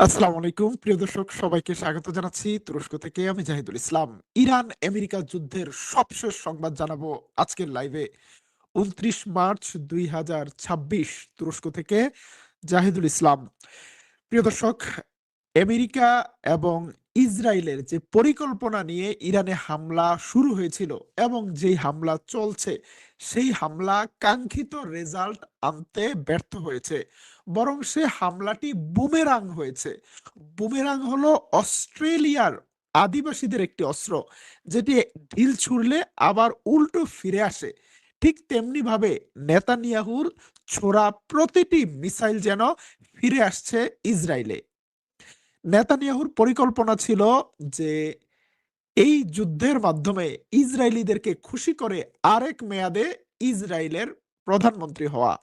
আসসালামু আলাইকুম প্রিয় দর্শক, সবাইকে স্বাগত জানাচ্ছি তুরস্ক থেকে। আমি জাহিদুল ইসলাম। ইরান আমেরিকা যুদ্ধের সবশেষ সংবাদ জানাবো আজকের লাইভে। ২৯ মার্চ ২০২৬ তুরস্ক থেকে জাহিদুল ইসলাম। প্রিয় দর্শক, আমেরিকা এবং ইসরায়েলের যে পরিকল্পনা নিয়ে ইরানে হামলা শুরু হয়েছিল এবং যেই হামলা চলছে, সেই হামলা কাঙ্ক্ষিত রেজাল্ট আনতে ব্যর্থ হয়েছে। বরং সে হামলাটি বুমেরাং হয়েছে। বুমেরাং হলো অস্ট্রেলিয়ার আদিবাসীদের একটি অস্ত্র, যেটি ঢিল ছুড়লে আবার উল্টো ফিরে আসে। ঠিক তেমনি ভাবে নেতানিয়াহুর ছোড়া প্রতিটি মিসাইল যেন ফিরে আসছে ইসরায়েলে। নেতানিয়াহুর পরিকল্পনা ছিল যে এই যুদ্ধের মাধ্যমে ইসরায়েলিদেরকে খুশি করে আরেক মেয়াদে ইসরায়েলের প্রধানমন্ত্রী হওয়া।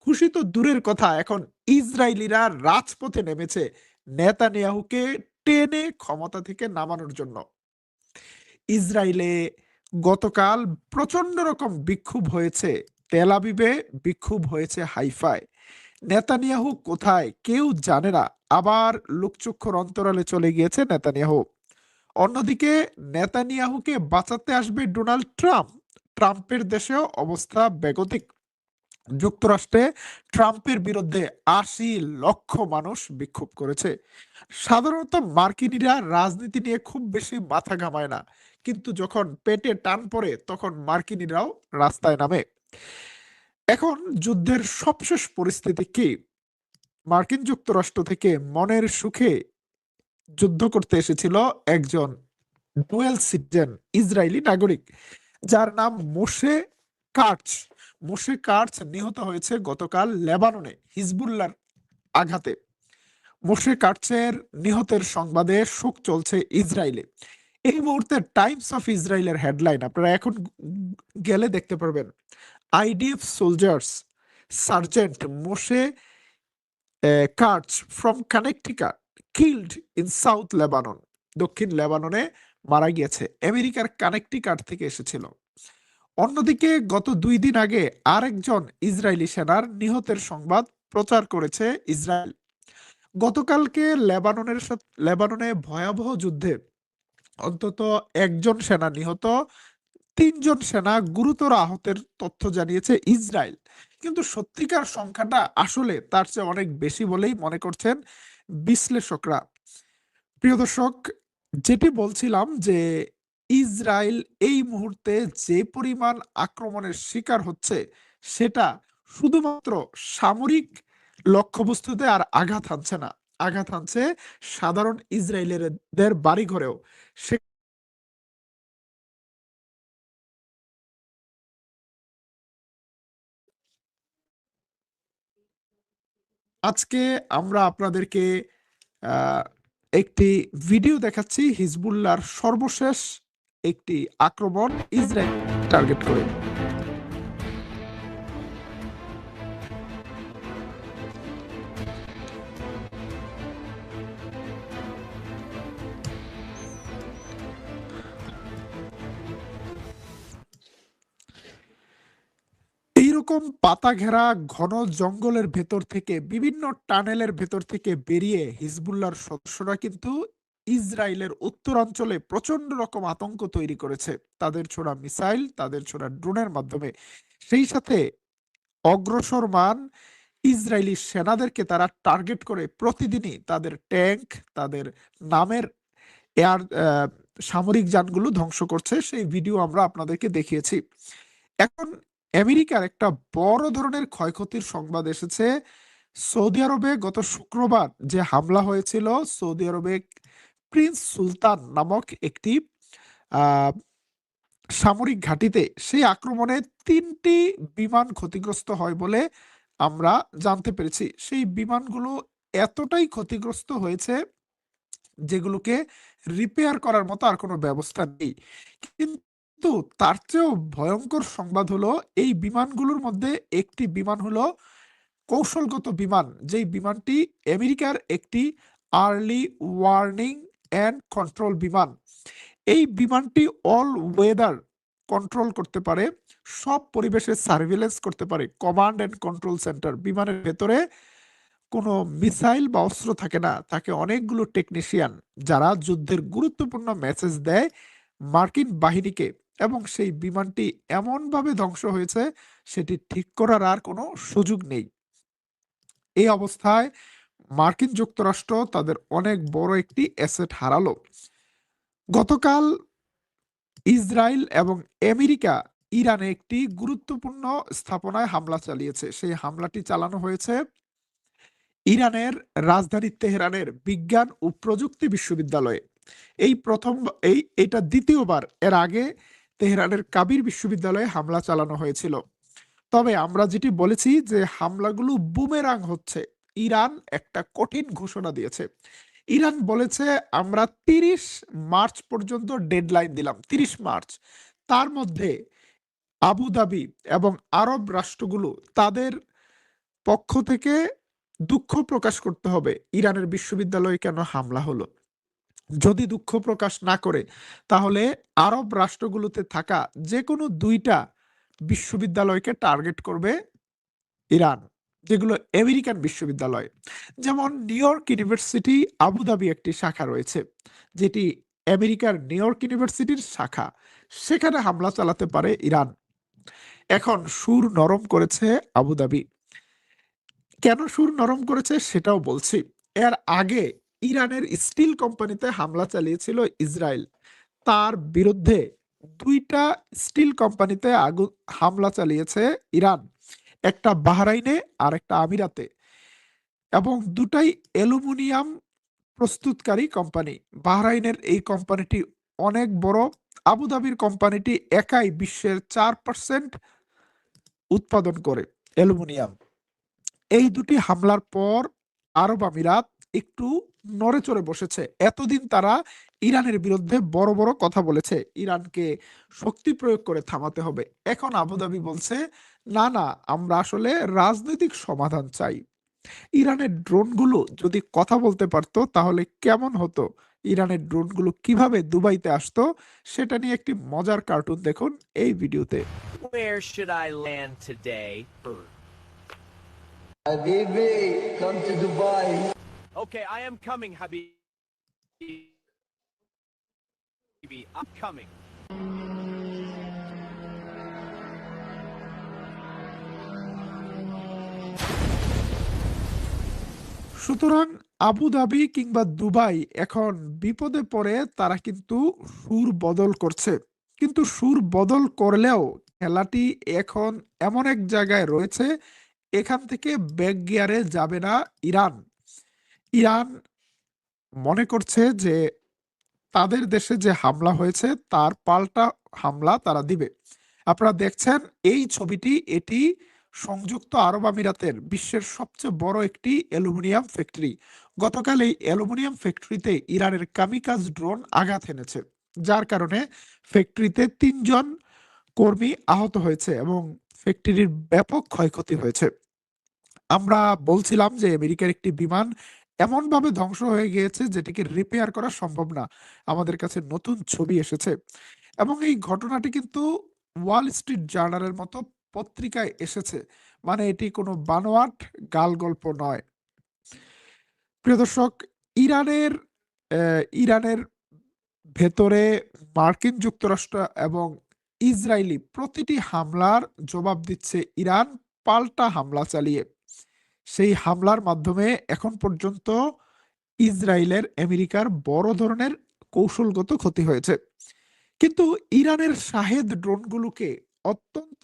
খুশি তো দূরের কথা, এখন ইসরায়েলিরা রাজপথে নেমেছে নেতানিয়াহুকে টেনে ক্ষমতা থেকে নামানোর জন্য। ইসরায়েলে গতকাল প্রচন্ড রকম বিক্ষোভ হয়েছে। তেল আবিবে বিক্ষোভ হয়েছে হাইফায়। নেতানিয়াহু কোথায় কেউ জানে না। আবার লোকচক্ষুর অন্তরালে চলে গিয়েছে নেতানিয়াহু। অন্যদিকে নেতানিয়াহুকে বাঁচাতে আসবে ডোনাল্ড ট্রাম্প। ট্রাম্পের দেশেও অবস্থা বেগতিক। যুক্তরাষ্ট্রে ট্রাম্পের বিরুদ্ধে ৮০ লক্ষ মানুষ বিক্ষোভ করেছে। সাধারণত মার্কিনীরা রাজনীতি নিয়ে খুব বেশি মাথা ঘামায় না, কিন্তু যখন পেটে টান পড়ে তখন মার্কিনীরাও রাস্তায় নামে। এখন যুদ্ধের সবশেষ পরিস্থিতি কি? মার্কিন যুক্তরাষ্ট্র থেকে মনের সুখে যুদ্ধ করতে এসেছিল একজন ডুয়েল সিটিজেন ইসরায়েলি নাগরিক, যার নাম মোশে কার্চ। মোশে কার্চ নিহত হয়েছে গতকাল লেবাননে হিজবুল্লাহর আঘাতে। মোশে কার্চের নিহতের সংবাদে শোক চলছে ইসরায়েলে। এই মুহূর্তে টাইমস অফ ইসরায়েলের হেডলাইন আপনারা এখন গেলে দেখতে পারবেন। IDF soldiers sergeant Moshe Karch from Connecticut killed in south Lebanon. দক্ষিণ লেবাননে মারা গিয়েছে। আমেরিকার কানেকটিকাট থেকে এসেছিল। অন্যদিকে গত ২ দিন আগে আরেকজন ইসরায়েলি সেনার নিহতের সংবাদ প্রচার করেছে ইসরায়েল। গতকালকে লেবাননে ভয়াবহ যুদ্ধে অন্তত একজন সেনা নিহত, ৩ জন সেনা গুরুতর আহতের তথ্য জানিয়েছে ইসরায়েল। কিন্তু সত্যিকার সংখ্যাটা আসলে তার চেয়ে অনেক বেশি বলেই মনে করছেন বিশ্লেষকরা। প্রিয় দর্শক, যেটি বলছিলাম যে ইসরায়েল এই মুহূর্তে যে পরিমাণ আক্রমণের শিকার হচ্ছে, সেটা শুধুমাত্র সামরিক লক্ষ্যবস্তুতে আর আঘাত হানছে না, আঘাত হানছে সাধারণ ইসরায়েলিদের বাড়িঘরেও। সে আজকে আমরা আপনাদেরকে আহ, একটি ভিডিও দেখাচ্ছি হিজবুল্লাহর সর্বশেষ একটি আক্রমণ ইসরায়েল টার্গেট করে। এইরকম পাতা ঘেরা ঘন জঙ্গলের ভেতর থেকে, বিভিন্ন টানেলের ভেতর থেকে বেরিয়ে হিজবুল্লাহর সদস্যরা কিন্তু ইসরায়েলের উত্তরাঞ্চলে প্রচন্ড রকম আতঙ্ক তৈরি করেছে তাদের ছোড়া মিসাইল, তাদের ছোড়া ড্রোনের মাধ্যমে। সেই সাথে অগ্রসরমান ইসরায়েলি সেনাদেরকে তারা টার্গেট করে প্রতিদিনই তাদের ট্যাঙ্ক, তাদের নামের এয়ার সামরিক যানগুলো ধ্বংস করছে। সেই ভিডিও আমরা আপনাদেরকে দেখিয়েছি। এখন আমেরিকার একটা বড় ধরনের ক্ষয়ক্ষতির সংবাদ এসেছে। সৌদি আরবে গত শুক্রবার যে হামলা হয়েছিল, সৌদি আরবে প্রিন্স সুলতান নামক একটি আহ, সামরিক ঘাঁটিতে, সেই আক্রমণে ৩টি বিমান ক্ষতিগ্রস্ত হয় বলে আমরা জানতে পেরেছি। সেই বিমানগুলো এতটাই ক্ষতিগ্রস্ত হয়েছে যেগুলোকে রিপেয়ার করার মতো আর কোনো ব্যবস্থা নেই। কিন্তু তার চেয়েও ভয়ঙ্কর সংবাদ হলো, এই বিমানগুলোর মধ্যে একটি বিমান হলো কৌশলগত বিমান, যেই বিমানটি আমেরিকার একটি আর্লি ওয়ার্নিং অ্যান্ড কন্ট্রোল বিমান। এই বিমানটি অল ওয়েদার কন্ট্রোল করতে পারে, সব পরিবেশের সার্ভিলেন্স করতে পারে। কমান্ড অ্যান্ড কন্ট্রোল সেন্টার বিমানের ভেতরে কোনো মিসাইল বা অস্ত্র থাকে না, থাকে অনেকগুলো টেকনিশিয়ান যারা যুদ্ধের গুরুত্বপূর্ণ মেসেজ দেয় মার্কিন বাহিনীকে, এবং সেই বিমানটি এমনভাবে ধ্বংস হয়েছে সেটি ঠিক করার আর কোনো সুযোগ নেই। এই অবস্থায় মার্কিন যুক্তরাষ্ট্র তাদের অনেক বড় একটি অ্যাসেট হারালো। গতকাল ইসরায়েল এবং আমেরিকা ইরানে একটি গুরুত্বপূর্ণ স্থাপনায় হামলা চালিয়েছে। সেই হামলাটি চালানো হয়েছে ইরানের রাজধানী তেহরানের বিজ্ঞান ও প্রযুক্তি বিশ্ববিদ্যালয়ে। এই প্রথম, এটা দ্বিতীয়বার। এর আগে তেহরানের কাবির বিশ্ববিদ্যালয়ে হামলা চালানো হয়েছিল। তবে আমরা যেটি বলেছি যে হামলাগুলো বুমেরাং হচ্ছে, ইরান একটা কঠিন ঘোষণা দিয়েছে। ইরান বলেছে আমরা 30 মার্চ পর্যন্ত ডেডলাইন দিলাম, 30 মার্চ। তার মধ্যে আবুধাবি এবং আরব রাষ্ট্রগুলো তাদের পক্ষ থেকে দুঃখ প্রকাশ করতে হবে ইরানের বিশ্ববিদ্যালয়ে কেন হামলা হলো। যদি দুঃখ প্রকাশ না করে তাহলে আরব রাষ্ট্রগুলোতে থাকা যে কোনো 2টা বিশ্ববিদ্যালয়কে টার্গেট করবে ইরান, যেগুলো আমেরিকান বিশ্ববিদ্যালয়। যেমন নিউ ইয়র্ক ইউনিভার্সিটি আবুধাবি একটি শাখা রয়েছে, যেটি আমেরিকার নিউ ইয়র্ক ইউনিভার্সিটির শাখা, সেখানে হামলা চালাতে পারে ইরান। এখন সুর নরম করেছে আবুধাবি। কেন সুর নরম করেছে সেটাও বলছি। এর আগে ইরানের স্টিল কোম্পানিতে হামলা চালিয়েছিল ইসরায়েল। তার বিরুদ্ধে 2টা স্টিল কোম্পানিতে হামলা চালিয়েছে ইরান, একটা বাহরাইনে আর একটা আমিরাতে, এবং দুটাই অ্যালুমিনিয়াম প্রস্তুতকারী কোম্পানি। বাহরাইনের এই কোম্পানিটি অনেক বড়। আবুধাবির কোম্পানিটি একাই বিশ্বের 4% উৎপাদন করে অ্যালুমিনিয়াম। এই দুটি হামলার পর আরব আমিরাত একটু নড়েচড়ে বসেছে। এতদিন তারা ইরানের বিরুদ্ধে বড় বড় কথা বলেছে, ইরানকে শক্তি প্রয়োগ করে থামাতে হবে। এখন আবুধাবি বলছে না না, আমরা আসলে রাজনৈতিক সমাধান চাই। ইরানের ড্রোনগুলো যদি কথা বলতে পারতো তাহলে কেমন হতো, ইরানের ড্রোনগুলো কিভাবে দুবাইতে আসতো, সেটা নিয়ে একটি মজার কার্টুন দেখুন এই ভিডিওতে। Where should I land today? Habibi, come to Dubai. Okay, I am coming, Habibi. I'm coming. সুতরাং আবুধাবি কিংবা দুবাই এখন বিপদে পড়ে তারা কিন্তু সুর বদল করছে। কিন্তু সুর বদল করলেও খেলাটি এখন এমন এক জায়গায় রয়েছে, এখান থেকে ব্যাক গিয়ারে যাবে না ইরান। ইরান মনে করছে যে তাদের দেশে যে হামলা হয়েছে তার পাল্টা হামলা তারা দিবে। আপনারা দেখছেন এই ছবিটি, এটি সংযুক্ত আরব আমিরাতের বিশ্বের সবচেয়ে বড় একটি অ্যালুমিনিয়াম ফ্যাক্টরি। গতকাল এই অ্যালুমিনিয়াম ফ্যাক্টরিতে ইরানের কামিকাজ ড্রোন আঘাত এনেছে, যার কারণে ফ্যাক্টরিতে 3 জন কর্মী আহত হয়েছে এবং ফ্যাক্টরির ব্যাপক ক্ষয়ক্ষতি হয়েছে। আমরা বলছিলাম যে আমেরিকার একটি বিমান এমনভাবে ধ্বংস হয়ে গিয়েছে যেটিকে রিপেয়ার করা সম্ভব না। আমাদের কাছে নতুন ছবি এসেছে এবং এই ঘটনাটি কিন্তু ওয়াল স্ট্রিট জার্নালের মতো পত্রিকায় এসেছে। মানে এটি কোনো বানোয়াট গাল গল্প নয়। প্রিয় দর্শক, ইরানের ইরানের ভেতরে মার্কিন যুক্তরাষ্ট্র এবং ইসরায়েলি প্রতিটি হামলার জবাব দিচ্ছে ইরান পাল্টা হামলা চালিয়ে। সেই হামলার মাধ্যমে এখন পর্যন্ত ইসরায়েলের আমেরিকার বড় ধরনের কৌশলগত ক্ষতি হয়েছে। কিন্তু ইরানের শাহেদ ড্রোনগুলোকে অত্যন্ত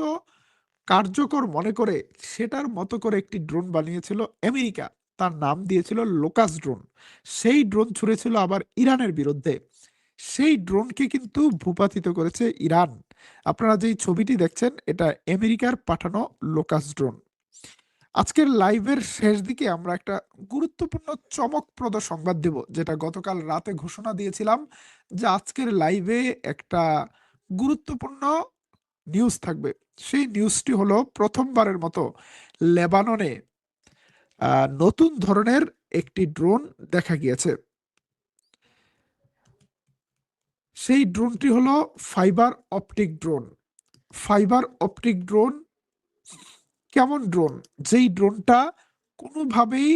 কার্যকর মনে করে সেটার মতো করে একটি ড্রোন বানিয়েছিল আমেরিকা। তার নাম দিয়েছিল লোকাস ড্রোন। সেই ড্রোন ছুড়েছিল আবার ইরানের বিরুদ্ধে। সেই ড্রোনকে কিন্তু ভূপাতিত করেছে ইরান। আপনারা যেই ছবিটি দেখছেন এটা আমেরিকার পাঠানো লোকাস ড্রোন। আজকের লাইভের শেষ দিকে আমরা একটা গুরুত্বপূর্ণ চমকপ্রদ সংবাদ দেব, যেটা গতকাল রাতে ঘোষণা দিয়েছিলাম যে আজকের লাইভে একটা গুরুত্বপূর্ণ নিউজ থাকবে। সেই নিউজটি হলো প্রথমবারের মতো লেবাননে নতুন ধরনের একটি ড্রোন দেখা গিয়েছে। সেই ড্রোনটি হলো fibre optic drone. Fibre optic drone কেমন ড্রোন? যেই ড্রোনটা কোনোভাবেই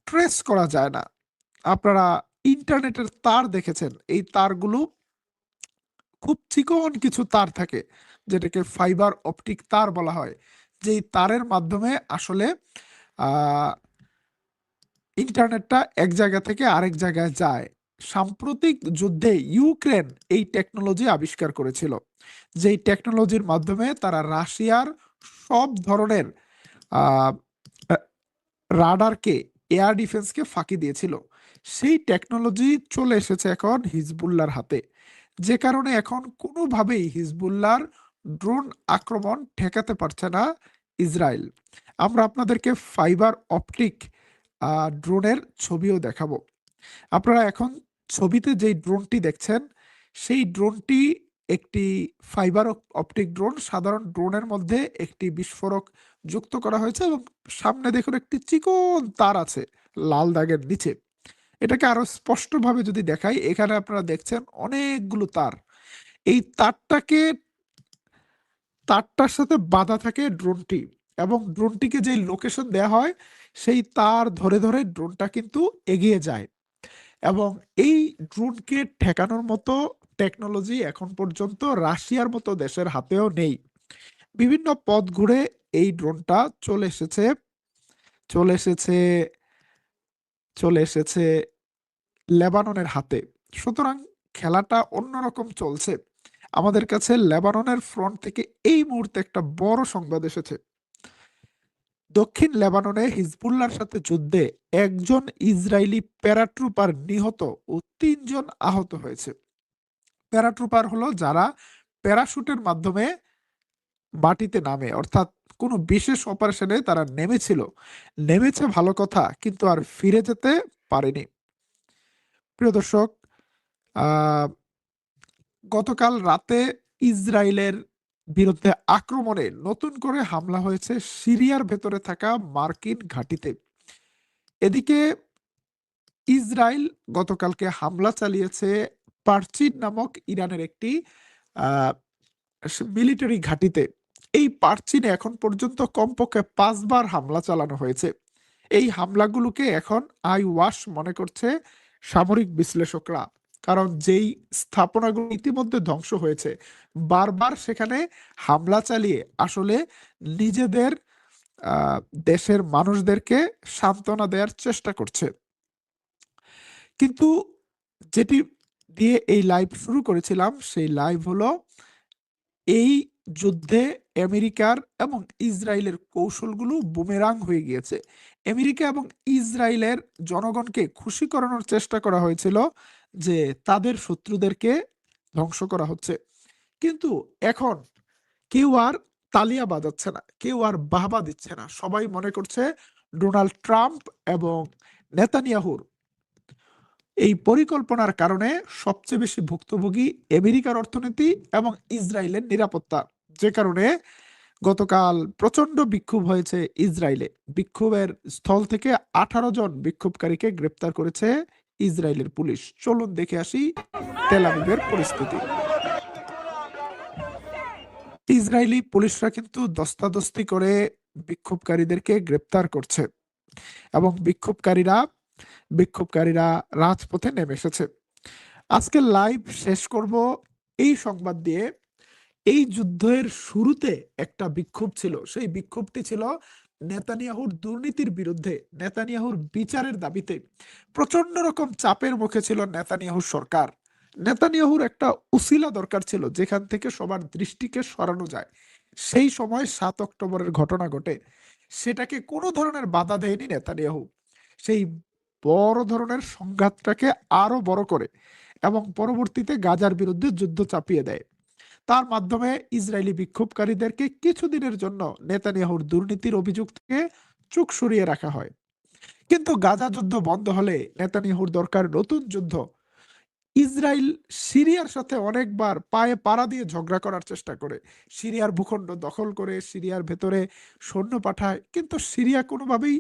ট্রেস করা যায় না। আপনারা ইন্টারনেটের তার দেখেছেন, এই তারগুলো খুব চিকন কিছু তার থাকে, যেটাকে ফাইবার অপটিক তার বলা হয়, যেই তারের মাধ্যমে আসলে আহ, ইন্টারনেটটা এক জায়গা থেকে আরেক জায়গায় যায়। সাম্প্রতিক যুদ্ধে ইউক্রেন এই টেকনোলজি আবিষ্কার করেছিল, যেই টেকনোলজির মাধ্যমে তারা রাশিয়ার সব ধরনের আহ, রাডারকে, এয়ার ডিফেন্সকে ফাঁকি দিয়েছিল। সেই টেকনোলজি চলে এসেছে এখন হিজবুল্লার হাতে, যে কারণে এখন কোনোভাবেই হিজবুল্লার ড্রোন আক্রমণ ঠেকাতে পারছে না ইসরায়েল। আমরা আপনাদেরকে ফাইবার অপটিক ড্রোনের ছবিও দেখাবো। আপনারা এখন ছবিতে যেই ড্রোনটি দেখছেন, সেই ড্রোনটি একটি ফাইবার অপটিক ড্রোন। সাধারণ ড্রোনের মধ্যে একটি বিস্ফোরক যুক্ত করা হয়েছে এবং সামনে দেখুন একটি চিকন তার আছে লাল দাগের নিচে। এটাকে আরো স্পষ্টভাবে যদি দেখাই, এখানে আপনারা দেখছেন অনেকগুলো তার। এই তারটার সাথে বাঁধা থাকে ড্রোনটি, এবং ড্রোনটিকে যে লোকেশন দেয়া হয়, সেই তার ধরে ধরে ড্রোনটা কিন্তু এগিয়ে যায়। এবং এই ড্রোনকে ঠেকানোর মতো টেকনোলজি এখন পর্যন্ত রাশিয়ার মতো দেশের হাতেও নেই। বিভিন্ন পথ ঘুরে এই ড্রোনটা চলে এসেছে চলে এসেছে লেবাননের হাতে। সুতরাং খেলাটা অন্যরকম চলছে। আমাদের কাছে লেবাননের ফ্রন্ট থেকে এই মুহূর্তে একটা বড় সংবাদ এসেছে। দক্ষিণ লেবাননে হিজবুল্লাহর সাথে যুদ্ধে একজন ইসরায়েলি প্যারাট্রুপার নিহত ও 3 জন আহত হয়েছে। প্যারাট্রুপার হলো যারা প্যারাশুটের মাধ্যমে মাটিতে নামে, অর্থাৎ কোনো বিশেষ অপারেশনে তারা নেমেছে ভালো কথা, কিন্তু আর ফিরে যেতে পারেনি। প্রিয় দর্শক, আহ গতকাল রাতে ইসরায়েলের বিরুদ্ধে আক্রমণে নতুন করে হামলা হয়েছে সিরিয়ার ভেতরে থাকা মার্কিন ঘাঁটিতে। এদিকে ইসরায়েল গতকালকে হামলা চালিয়েছে পার্চিন নামক ইরানের একটি মিলিটারি ঘাঁটিতে। এই পার্চিনে এখন পর্যন্ত কমপক্ষে 5 বার হামলা চালানো হয়েছে। এই হামলাগুলোকে এখন আই ওয়াশ মনে করছে সামরিক বিশ্লেষকরা, কারণ যেই স্থাপনাগুলো ইতিমধ্যে ধ্বংস হয়েছে, বারবার সেখানে হামলা চালিয়ে আসলে নিজেদের আহ, দেশের মানুষদেরকে সান্ত্বনা দেওয়ার চেষ্টা করছে। কিন্তু যেটি দিয়ে এই লাইভ শুরু করেছিলাম, সেই লাইভ হলো এই যুদ্ধে আমেরিকার এবং ইসরায়েলের কৌশলগুলো বুমেরাং হয়ে গিয়েছে। আমেরিকা এবং ইসরায়েলের জনগণকে খুশি করানোর চেষ্টা করা হয়েছিল যে তাদের শত্রুদেরকে ধ্বংস করা হচ্ছে, কিন্তু এখন কেউ আর তালিয়া বাজাচ্ছে না, কেউ আর বাহবা দিচ্ছে না। সবাই মনে করছে ডোনাল্ড ট্রাম্প এবং নেতানিয়াহুর এই পরিকল্পনার কারণে সবচেয়ে বেশি ভুক্তভোগী আমেরিকার অর্থনীতি এবং ইসরায়েলের নিরাপত্তা, যে কারণে গতকাল প্রচন্ড বিক্ষোভ হয়েছে ইসরায়েলে। বিক্ষোভের স্থল থেকে 18 জন বিক্ষোভকারীকে গ্রেপ্তার করেছে ইসরায়েলের পুলিশ। চলুন দেখে আসি তেল আবিবের পরিস্থিতি। ইসরায়েলি পুলিশরা কিন্তু দস্তাদস্তি করে বিক্ষোভকারীদেরকে গ্রেপ্তার করছে এবং বিক্ষোভকারীরা রাজপথে নেমে এসেছে। আজকে লাইভ শেষ করব এই সংবাদ দিয়ে। এই যুদ্ধের শুরুতে একটা বিক্ষোভ ছিল, সেই বিক্ষোভটি ছিল নেতানিয়াহুর দুর্নীতির বিরুদ্ধে, নেতানিয়াহুর বিচারের দাবিতে। প্রচন্ড রকম চাপের মুখে ছিল নেতানিয়াহুর সরকার। নেতানিয়াহুর একটা উসিলা দরকার ছিল যেখান থেকে সবার দৃষ্টিকে সরানো যায়। সেই সময় 7 অক্টোবরের ঘটনা ঘটে, সেটাকে কোনো ধরনের বাধা দেয়নি নেতানিয়াহু। সেই বড় ধরনের সংঘাতটাকে আরো বড় করে এবং পরবর্তীতে গাজার বিরুদ্ধে যুদ্ধ চাপিয়ে দেয়। তার মাধ্যমে ইসরায়েলি বিক্ষোভকারীদেরকে কিছুদিনের জন্য নেতানিয়াহুর দুর্নীতির অভিযোগ থেকে চোখ সরিয়ে রাখা হয়। কিন্তু গাজা যুদ্ধ বন্ধ হলে নেতানিয়াহুর দরকার নতুন যুদ্ধ। ইসরায়েল সিরিয়ার সাথে অনেকবার পায়ে পাড়া দিয়ে ঝগড়া করার চেষ্টা করে, সিরিয়ার ভূখণ্ড দখল করে সিরিয়ার ভেতরে সৈন্য পাঠায়, কিন্তু সিরিয়া কোনোভাবেই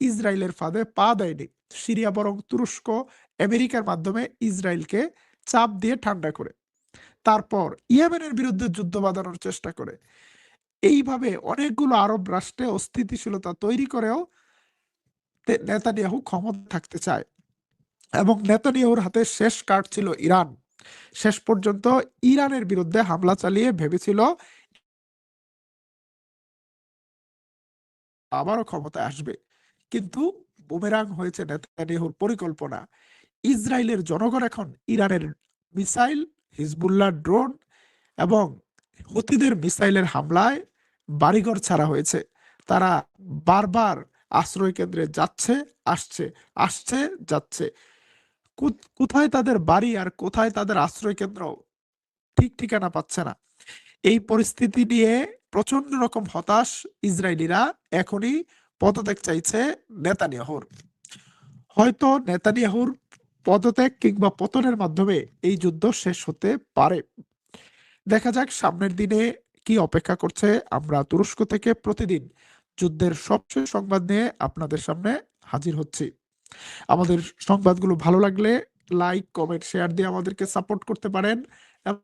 ইসরায়েলের ফাঁদে পা দেয়নি। সিরিয়া বরং তুরস্ক, আমেরিকার মাধ্যমে ইসরায়েলকে চাপ দিয়ে ঠান্ডা করে, তারপর ইয়েমেনের বিরুদ্ধে যুদ্ধ বাঁধানোর চেষ্টা করে। এইভাবে অনেকগুলো আরব রাষ্ট্রে অস্থিতিশীলতা তৈরি করেও নেতানিয়াহু ক্ষমতা থাকতে চায় এবং নেতানিয়াহুর হাতে শেষ কার্ড ছিল ইরান। শেষ পর্যন্ত ইরানের বিরুদ্ধে হামলা চালিয়ে ভেবেছিল আবারও ক্ষমতায় আসবে, কিন্তু বুমেরাং হয়েছে নেতানিয়াহুর পরিকল্পনা। ইসরায়েলের জনগণ এখন ইরানের মিসাইল, হিজবুল্লাহ ড্রোন এবং হুতিদের মিসাইলের হামলায় বাড়িঘর ছাড়া হয়েছে। তারা বারবার আশ্রয় কেন্দ্রে যাচ্ছে, আসছে, আসছে, যাচ্ছে। কোথায় তাদের বাড়ি আর কোথায় তাদের আশ্রয় কেন্দ্র ঠিক ঠিকানা পাচ্ছে না। এই পরিস্থিতি নিয়ে প্রচন্ড রকম হতাশ ইসরায়েলিরা। এখনই পদত্যাগ চাইছে নেতানিয়াহুর। হয়তো নেতানিয়াহুর পদত্যাগ কিংবা পতনের মাধ্যমে এই যুদ্ধ শেষ হতে পারে। দেখা যাক সামনের দিনে কি অপেক্ষা করছে। আমরা তুরস্ক থেকে প্রতিদিন যুদ্ধের সবশেষ সংবাদ নিয়ে আপনাদের সামনে হাজির হচ্ছি। আমাদের সংবাদগুলো ভালো লাগলে লাইক, কমেন্ট, শেয়ার দিয়ে আমাদেরকে সাপোর্ট করতে পারেন এবং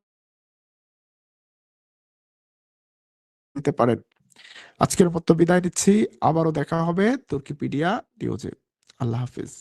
দিতে পারেন। আজকের মতো বিদায় নিচ্ছি। আবারও দেখা হবে তুর্কিপিডিয়া নিউজে। আল্লাহ হাফিজ।